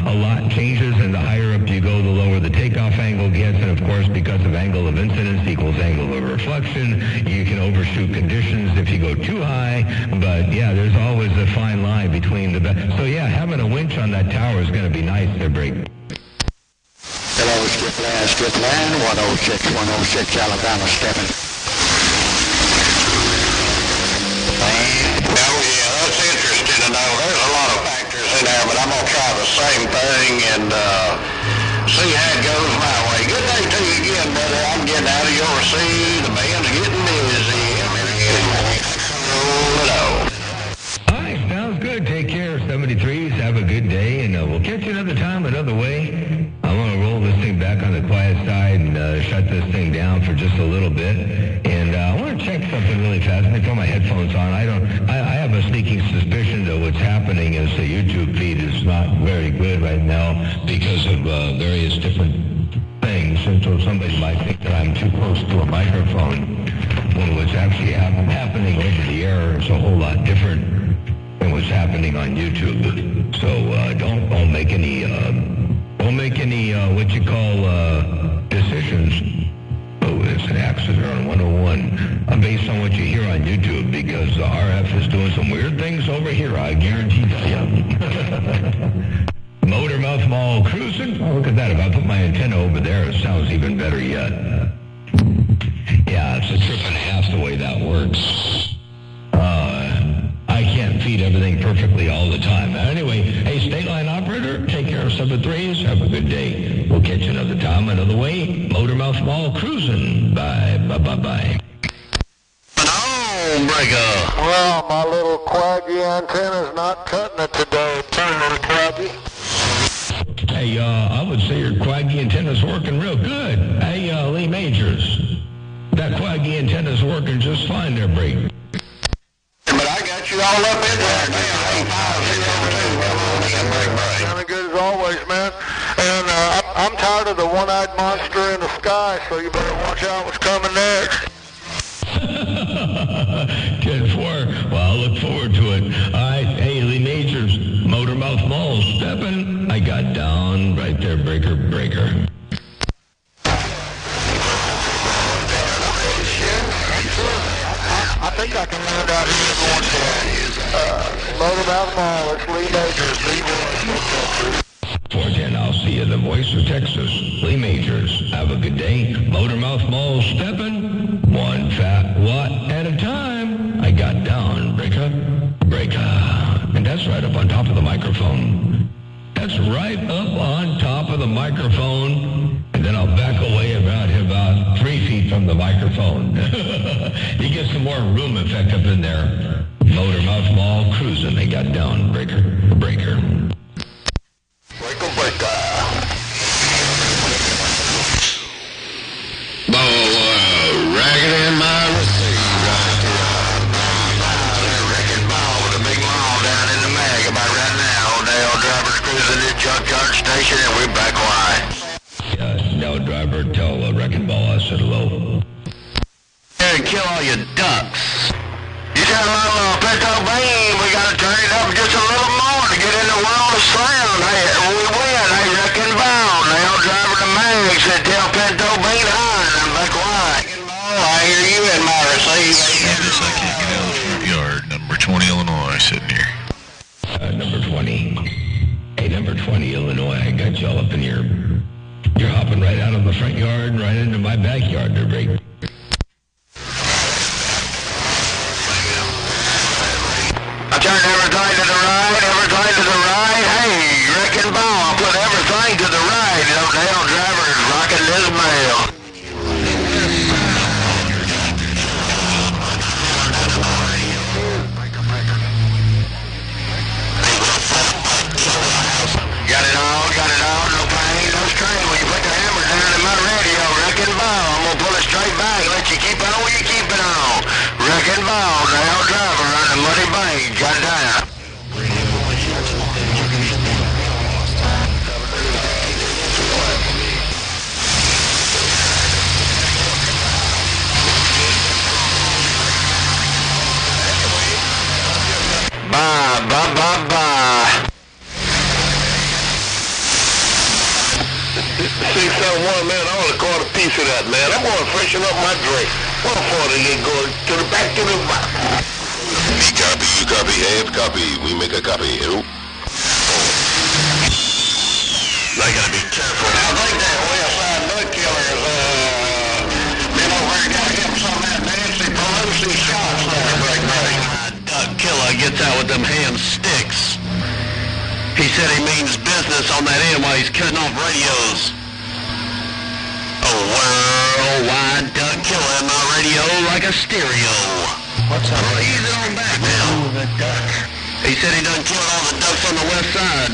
Speaker 1: a lot changes, and the higher up you go, the lower the takeoff angle gets, and of course, because of angle of incidence equals angle of reflection, you can overshoot conditions if you go too high, but yeah, there's always a fine line between the best. So yeah, having a winch on that tower is going to be nice there, Break.
Speaker 2: Hello, skip land, 106, Alabama, stepping. Oh, yeah, that's interesting to know. There's a lot of factors in there, but I'm going to try the same thing and see how it goes my way. Good day to you again, brother. I'm getting out of your seat. The band's getting busy.
Speaker 1: All right, sounds good. Take care, 73s. Have a good day, and we'll catch you another time, another way. I want to roll this thing back on the quiet side and shut this thing down for just a little bit. And I want to check something really fast. Let me throw my headphones on. I have a sneaking suspicion that what's happening is the YouTube feed is not very good right now because of various different things. And so somebody might think that I'm too close to a microphone when what's actually happening over the air is a whole lot different than what's happening on YouTube. So don't make any what you call decisions. Oh, it's an accident on 101 based on what you hear on YouTube, because the RF is doing some weird things over here, I guarantee you. Motor Mouth Mall cruising? Oh, look at that. If I put my antenna over there, it sounds even better yet. Yeah, it's a trip and a half the way that works. I can't feed everything perfectly all the time. Anyway, hey, state line operator, take care of 7-3s. Have a good day. We'll catch you another time, another way. Motormouth Mall cruising. Bye.
Speaker 3: Breaker.
Speaker 4: Well, my little quaggy antenna's not cutting it today. Turn little quaggy.
Speaker 1: Hey, I would say your quaggy antenna's working real good. Hey, Lee Majors, that quaggy antenna's working just fine there, Brady.
Speaker 2: But I got you all up in there, man. 8502.
Speaker 4: Kind of good as always, man. And I'm tired of the one-eyed monster in the sky, so you better watch out what's coming next.
Speaker 1: 10-4. Well, I'll look forward to it. All right, hey, Lee Majors, Motormouth Mall, stepping. I got down right there, breaker.
Speaker 4: I think I can land out here going to Motormouth Mall. It's Lee Majors, B-Boy.
Speaker 1: 410, I'll see you, the voice of Texas. Lee Majors, have a good day. Motormouth Mall, stepping. One fat watt at a time. I got down, breaker. And that's right up on top of the microphone. That's right up on top of the microphone. And then I'll back away about 3 feet from the microphone. You get some more room effect up in there. Motormouth Mall cruising. They got down, breaker.
Speaker 3: Ragged in my receipt right here. Wrecking ball with a big mall down in the mag about right now. Dale Driver's cruising the junkyard station and we're back live.
Speaker 1: Now, driver, tell Wrecking Ball I said hello.
Speaker 3: And kill all your ducks. You got a little pinto beam. We got to turn it up just a little more to get in the world of sound. Hey, we win. Hey, Wrecking Ball. Dale Driver the mag said tell pinto beam hi. And I'm back live.
Speaker 2: I hear you in my receive.
Speaker 5: I can't get out of the front yard. Number 20 Illinois sitting here.
Speaker 1: Number 20. Hey, number 20 Illinois, I got y'all up in here. You're hopping right out of the front yard, right into my backyard to break.
Speaker 3: I turned everything to the right. Hey, Wrecking Ball, I put everything to the right. Dale Driver is rocking this mail. Got it all, no pain, no strain. When you put the hammer down in my radio, Wrecking Ball, I'm gonna pull it straight back, let you keep on where you keep it on. Wrecking Ball, Dale Driver, running Muddy Bank, got down. Bye.
Speaker 4: 671, man, I want to call a piece of that, man. I'm going to freshen up my drink. What for to get going to the back to the back?
Speaker 5: Me copy, you copy, have copy. We make a copy. Hello?
Speaker 3: I gotta be careful. I think that West Side Duck Killer's been over here got him some of that Nancy Pelosi shots there, break. Duck Killer gets out with them ham sticks. He said he means business on that end while he's cutting off radios. A worldwide Duck Killer in my radio like a stereo. What's up? Oh, he's on back now. Ooh, the duck. He said he done killed all the ducks on the west side.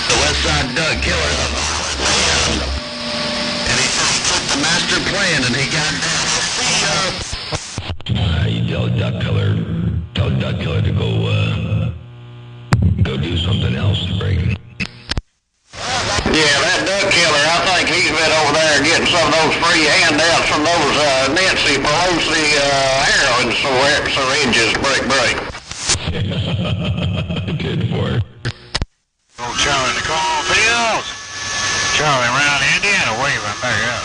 Speaker 3: The West Side Duck Killer, the violent man. And he said he took the master plan and he got down.
Speaker 1: You tell Duck Killer to go do something else to break.
Speaker 2: Yeah, that Duck Killer, I think he's been over there getting some of those free handouts from those Nancy Pelosi heroin syringes, break.
Speaker 1: Good for it.
Speaker 4: Old Charlie in the cornfields. Charlie around Indiana waving back out.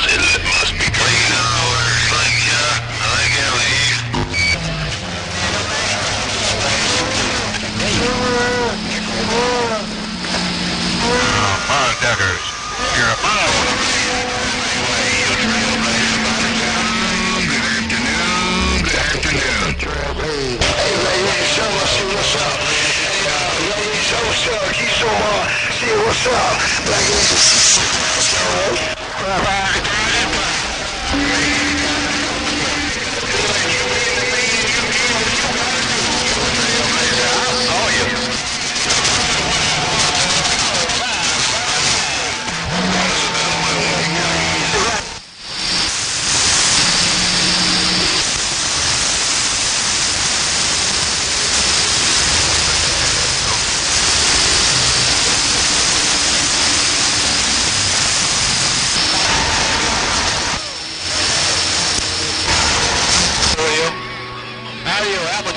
Speaker 3: Said it must be clean over, slingshot. I think it leaves.
Speaker 6: so much. See what's up. Black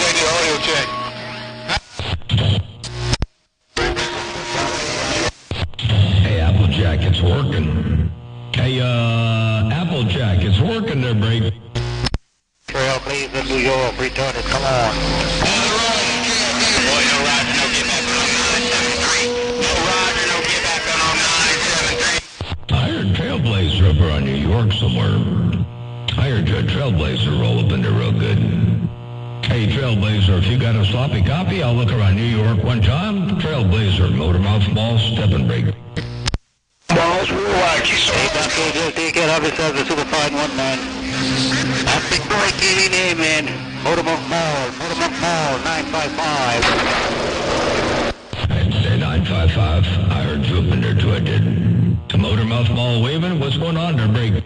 Speaker 6: Angel,
Speaker 1: Hey, Applejack, it's working. Hey, Applejack, it's working there, Brady.
Speaker 4: Trailblazer, New York, returning, come on. Boy, no Roger, no get back on 973. No Roger, no get back on 973.
Speaker 1: I heard Trailblazer up around New York somewhere. I heard Trailblazer roll up in there real good. Hey, Trailblazer, if you got a sloppy copy, I'll look around New York one time. Trailblazer, Motormouth Mall, step and break.
Speaker 6: balls, we'll like you so
Speaker 4: Hey,
Speaker 6: much.
Speaker 4: Dr. Just take care of yourself, the Superfine 19. That big boy getting in, man. Motormouth Mall, 955.
Speaker 1: I'd say 955. I heard you up in there too, I did. To Motormouth Mall waving, what's going on there, break?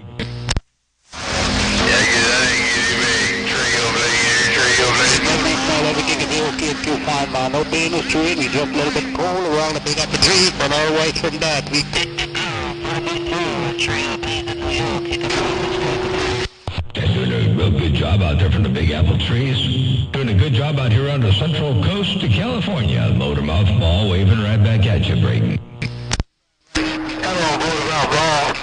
Speaker 4: Everything is okay at Q5 no pain, no strain. We just a little bit cold around the big up the trees, but otherwise from that, we
Speaker 1: Doing a real good job out there from the Big Apple trees. Doing a good job out here on the Central Coast of California. Motormouth Mall waving right back at you, Brayden.
Speaker 6: Hello, Motormouth Mall.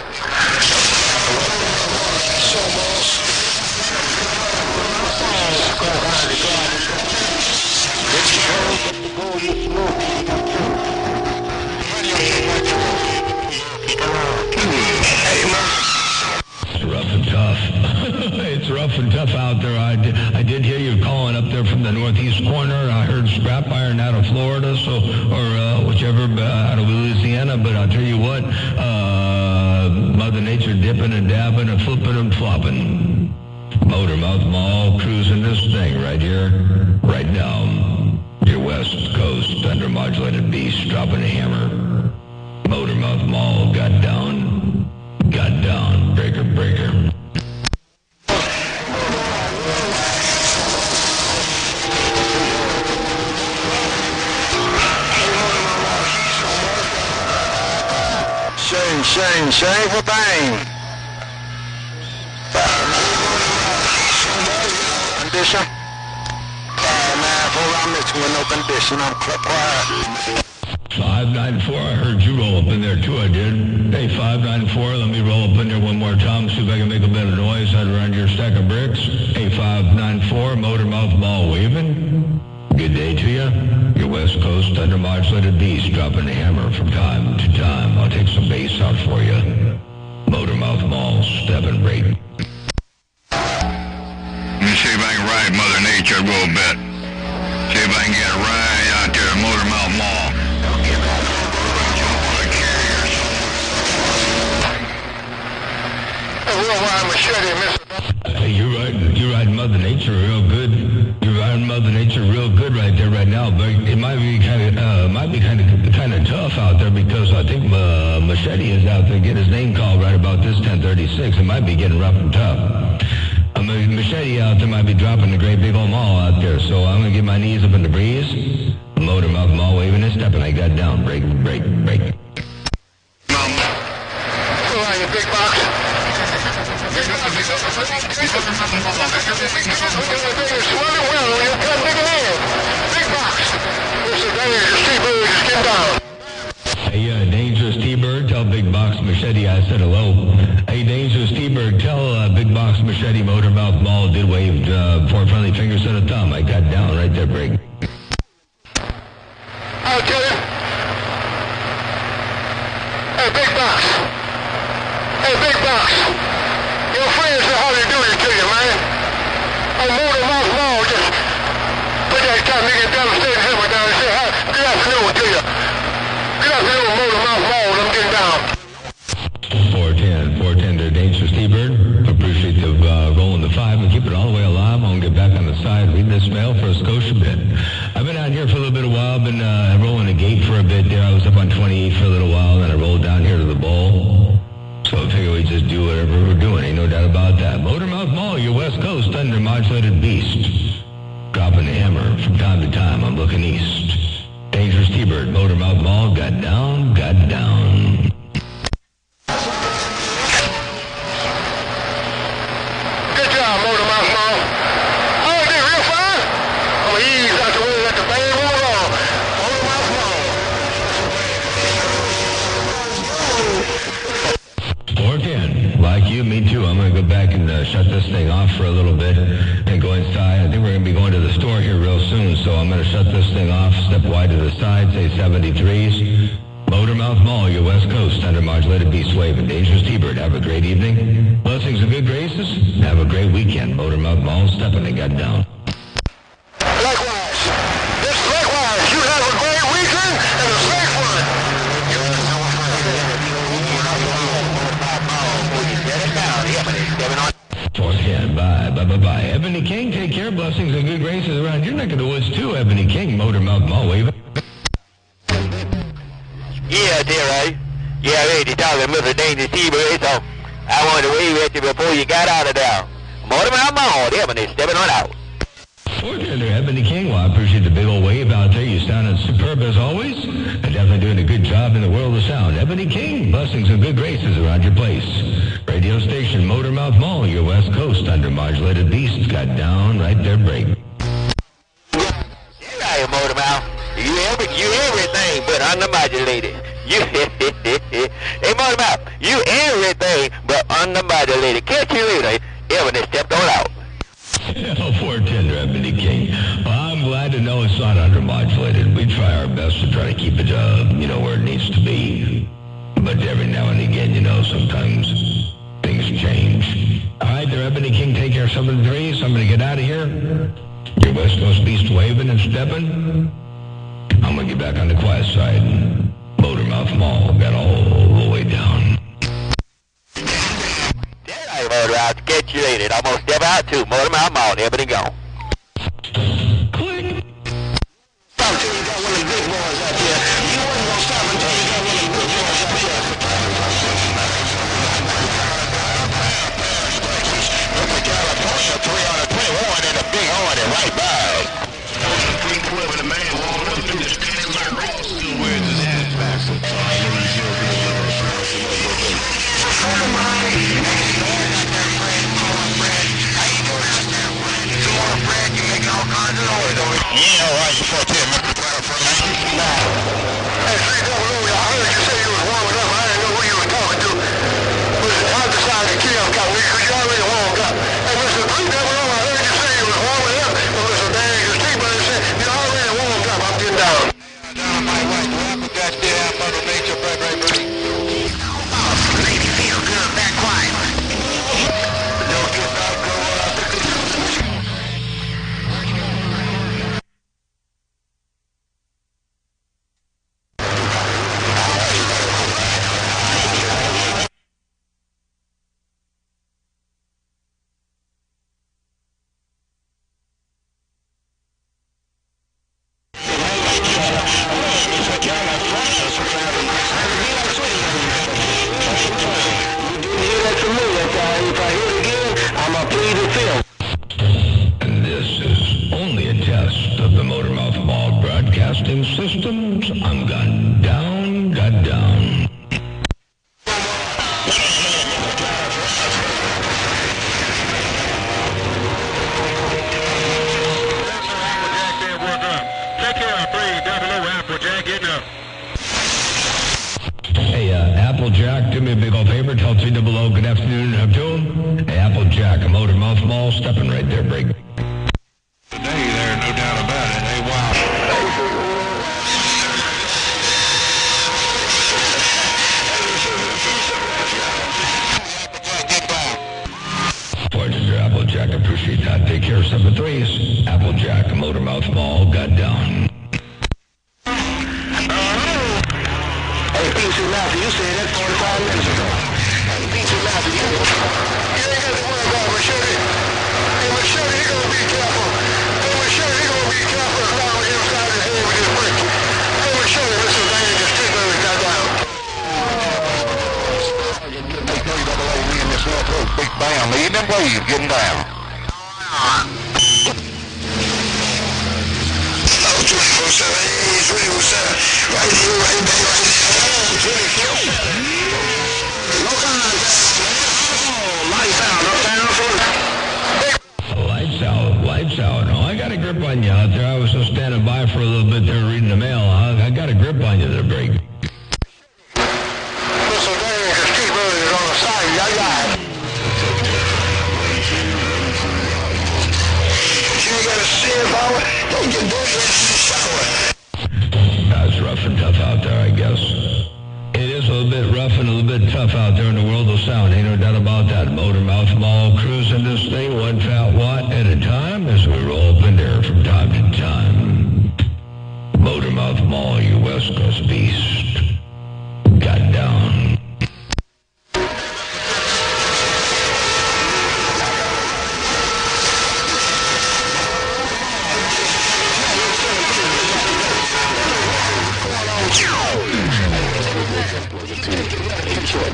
Speaker 6: So much.
Speaker 1: It's rough and tough. It's rough and tough out there. I did hear you calling up there from the northeast corner. I heard scrap iron out of Florida, or whichever out of Louisiana. But I'll tell you what, Mother Nature dipping and dabbing and flipping and flopping. Motormouth Mall cruising this thing right here, right down your west coast under modulated beast, dropping a hammer. Motormouth Mall got down, breaker, breaker.
Speaker 6: Shameful thing. Condition. 594, I'm missing with no condition. I'm quiet.
Speaker 1: 594, I heard you roll up in there too, I did. Hey, 594, let me roll up in there one more time, see if I can make a bit of noise out around your stack of bricks. Hey, 594, Motormouth Mall waving. Good day to you. Your West Coast undermodulated beast dropping a hammer from time to time. I'll take some bass out for you. Motormouth Mall, step and break.
Speaker 2: Let me see if I can ride Mother Nature a little bit. See if I can get a ride out there at Motormouth Mall.
Speaker 1: Hey, you're riding Mother Nature real good. You're riding Mother Nature real good right there right now. But it might be kind of tough out there because I think Machete is out there getting his name called right about this 10:36. It might be getting rough and tough. Machete out there might be dropping the great big old mall out there. So I'm gonna get my knees up in the breeze. Motormouth Mall waving and stepping. I got down. Break.
Speaker 6: Who are you, big box? You're swelling well. You're cutting big hand. Big box. This is Dangerous T-Bird. Just get down.
Speaker 1: Hey, Dangerous T-Bird, tell Big Box Machete I said hello. Hey, Dangerous T-Bird, tell Big Box Machete Motormouth Mall did wave 4 friendly fingers and a thumb. I got down right there, Break.
Speaker 6: I'll tell you. Hey, Big Box. Hey, Big Box. Your friends say how they do this to you, man. On Motormouth Mall, just put that kind of nigga down the state hammer down and say, good afternoon to you.
Speaker 1: was up on 28 for a little while, then I rolled down here to the bowl. So I figure we just do whatever we're doing. Ain't no doubt about that. Motormouth Mall, your West Coast undermodulated beast. Dropping the hammer from time to time. I'm looking east. Dangerous T-Bird, Motormouth Mall, got down, got down.
Speaker 6: Good job, Motormouth Mall. Oh, you did real fine. I'm going to ease out the way that the band won't roll. Motormouth Mall.
Speaker 1: 410. Like you, me too. I'm going to go back and shut this thing off for a little bit and go inside. I think we're going to be going to the store here real soon, so I'm going to shut this thing off, step wide to the side, say 73s. Motormouth Mall, your West Coast, under modulated beast wave and Dangerous T-Bird. Have a great evening. Blessings and good graces. Have a great weekend. Motormouth Mall, stepping and got down.
Speaker 6: Likewise. Likewise. You have a great weekend and a safe one.
Speaker 1: 410. Bye. Ebony King, take care. Blessings and good graces around your neck of the woods too. Ebony King, Motormouth Mall, wave.
Speaker 4: Yeah, dear, right? Yeah, I heard you talking to Mr. Dangerous T-Bird, so I wanted to wave at you before you got out of there. Motormouth Mall, Ebony, stepping on out.
Speaker 1: 410 there, Ebony King. Well, I appreciate the big old wave out there. You sounded superb as always. And definitely doing a good job in the world of sound. Ebony King, blessings and good graces around your place. Radio station, Motormouth Mall, your West Coast, under modulated beasts. Got down right there, break.
Speaker 4: You right, Motormouth. You everything but undermodulated. Hey, Motormouth, you everything but undermodulated. Catch you later. Ebony stepped on out.
Speaker 1: 410 there, Ebony King. Well, I'm glad to know it's not undermodulated. We try our best to try to keep it, where it needs to be. But every now and again, sometimes things change. All right, there, Ebony King. Take care, 73. So I'm going to get out of here. Your West Coast beast waving and stepping. I'm going to get back on the quiet side. Motormouth Mall got all the way down.
Speaker 4: All right, Motormouth, catch you later. I'm going to step out too. Motormouth Mall, Ebony gone.
Speaker 1: Click.
Speaker 6: Stop until you got one of the big boys up here. You wasn't going to stop until you got one of the big boys up here. Look at California, 3 out of 21 and a big horn and right by. 312 and the man walked up through the standing like roll still wears his ass back. So I know he's going to be a little yeah, all right, you 410, Mr. Platter for me. Nah. Hey, 300, I heard you say you was warming up. I didn't know who you was talking to. But I decided to kill him, because you already warmed up. Hey, Mr. 300, I heard you say you was warming up. But Mr. Dangerous T-Bird said you already warmed up. I'm getting down. Down my right, grab a goddamn Mother Nature, baby. Oh, lady, feel good, back quiet. Don't get up, go up.
Speaker 1: And this is only a test of the Motormouth Mall broadcasting systems. I'm got down. Hey, Applejack, do me a big old favor. Tell 300 good afternoon up to him. Hey, Applejack, a Motormouth Mall, stepping right there, break.
Speaker 6: Today there, no doubt about it. Hey, wow.
Speaker 1: Fortune, Applejack, appreciate that. Take care, 73s. Applejack, a Motormouth Mall, got down.
Speaker 6: Hey, P.C. Matthew, you said that 45 minutes ago. Hey, P.C. Matthew, you ain't got to worry about Machete. Hey, Machete, he gonna be careful. Hey, Machete, he gonna be careful as long as inside his head with his brick. Hey, Machete, this is dangerous. them waves getting down. Oh, 24/7, hey, 24/7. Right here, right there, right there. 24/7. No contact, man. Oh, lights out, no sound for
Speaker 1: Lights out. Oh, I got a grip on you out there. I was just standing by for a little bit there reading the mail. I got a grip on you there, Break.
Speaker 6: Listen, there, the street road is on the side. Yeah. You ain't got to see it, Bobby. Don't get dirty in the shower.
Speaker 1: It's rough and tough out there, I guess. It is a little bit rough and a little bit tough out there in the world of sound. Ain't no doubt about that. Motormouth Mall cruising this thing one fat watt at a time as we roll up in there from time to time. Motormouth Mall, you West Coast beast. Got down.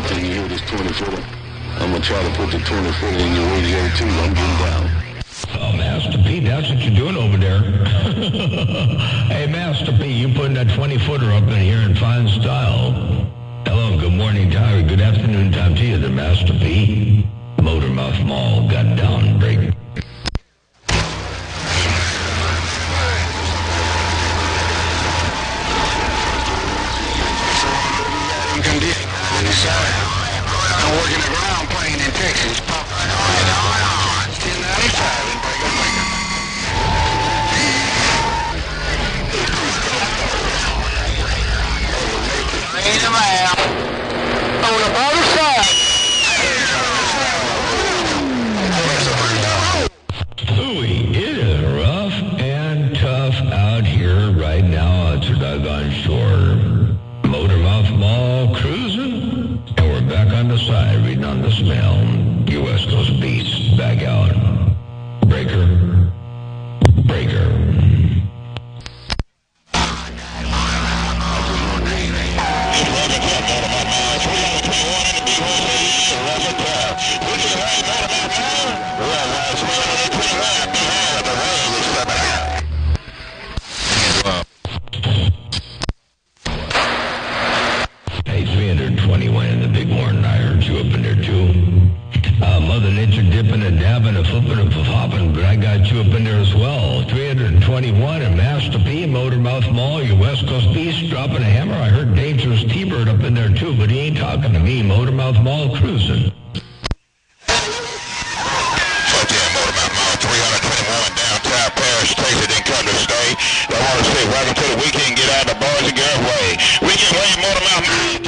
Speaker 5: Can you hear this 20-footer? I'm going to try to put the 20-footer in your radio too. I'm getting down.
Speaker 1: Oh, Master P, that's what you're doing over there. Hey, Master P, you putting that 20-footer up in here in fine style. Hello, good morning, Tyler. Good afternoon time to you there, Master P. Motormouth Mall got down, Break.
Speaker 6: I'm working the ground plane in Texas. Pop. 1095 in Breaker. Ain't a man. On the bottom side.
Speaker 1: Ooh, it is rough and tough out here right now at the doggone shore. Motormouth Mall cruising, and we're back on the side reading on this mail. You West Coast beast, back out. Breaker. Hey, 321 in the Big Horn. I heard you up in there too. Mother Nature dipping and dabbing and flipping and hopping, but I got you up in there as well. 321 and Master P, Motormouth Mall, your West Coast beast, dropping a hammer. I heard Dangerous T-Bird up in there too, but he ain't talking to me. Motormouth Mall cruising.
Speaker 6: Motormouth Mall 321 downtown Paris, Texas, didn't come to stay. I want to say welcome to the weekend. Get out the boys and girls way. Weekend way, Motormouth Mall.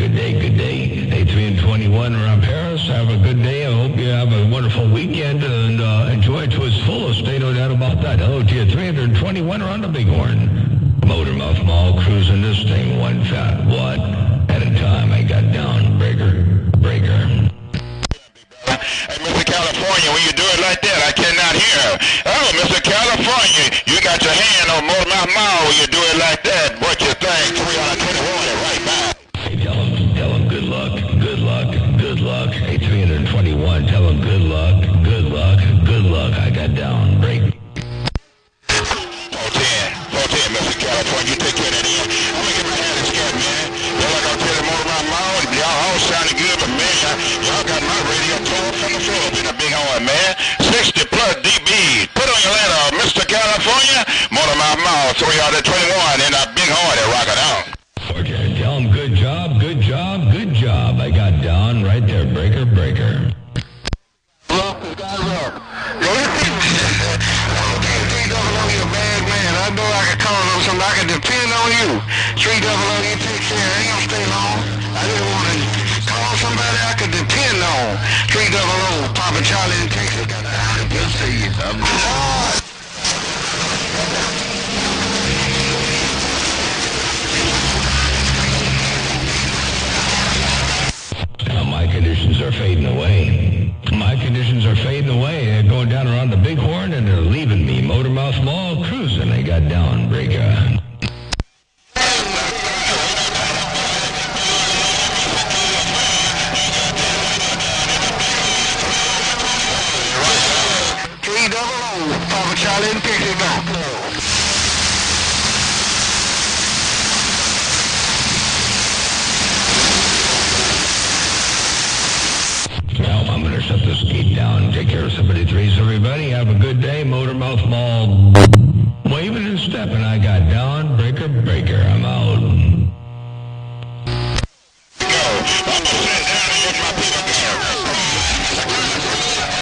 Speaker 1: Good day. Hey, 321 around Paris. Have a good day. I hope you have a wonderful weekend and enjoy it to its fullest. Ain't no doubt about that. Hello to you, 321 around the Big Horn. Motormouth Mall cruising this thing one fat watt at a time. I got down. Breaker.
Speaker 6: Hey, Mr. California, when you do it like that, I cannot hear. Oh, Mr. California, you got your hand on Motormouth Mall when you do it like that. What you think? 321 right back.
Speaker 1: Hey, tell him good luck. Hey, 321, tell him good luck. I got down. Break.
Speaker 6: 410, Mr. California, you take care of that in. I'm gonna get my hand in scat, man. Y'all like I tell you, Motormouth Mall, y'all all sounding good, but man, y'all got my radio tore from the floor up in a Big Horn, man. 60 plus dB. Put on your letter, Mr. California, Motormouth Mall, 321 in a Big Horn and rock it out.
Speaker 1: Okay, tell him good job. I got down right there. Breaker.
Speaker 6: I know I can call on somebody. I can depend on you. 300, you take care. I ain't gonna stay long. I just want to call somebody I can depend on. 300, Papa Charlie in Texas. Good to see you.
Speaker 1: Now my conditions are fading away. They're going down around the Big Horn and they're leaving me. Motormouth Mall cruising. They got down. Breaker.
Speaker 6: Charlie and Pixie, go.
Speaker 1: Well, I'm going to shut this gate down and take care of 73. So everybody, have a good day. Motor Mouth Ball waving and stepping. I got Don Breaker. I'm out.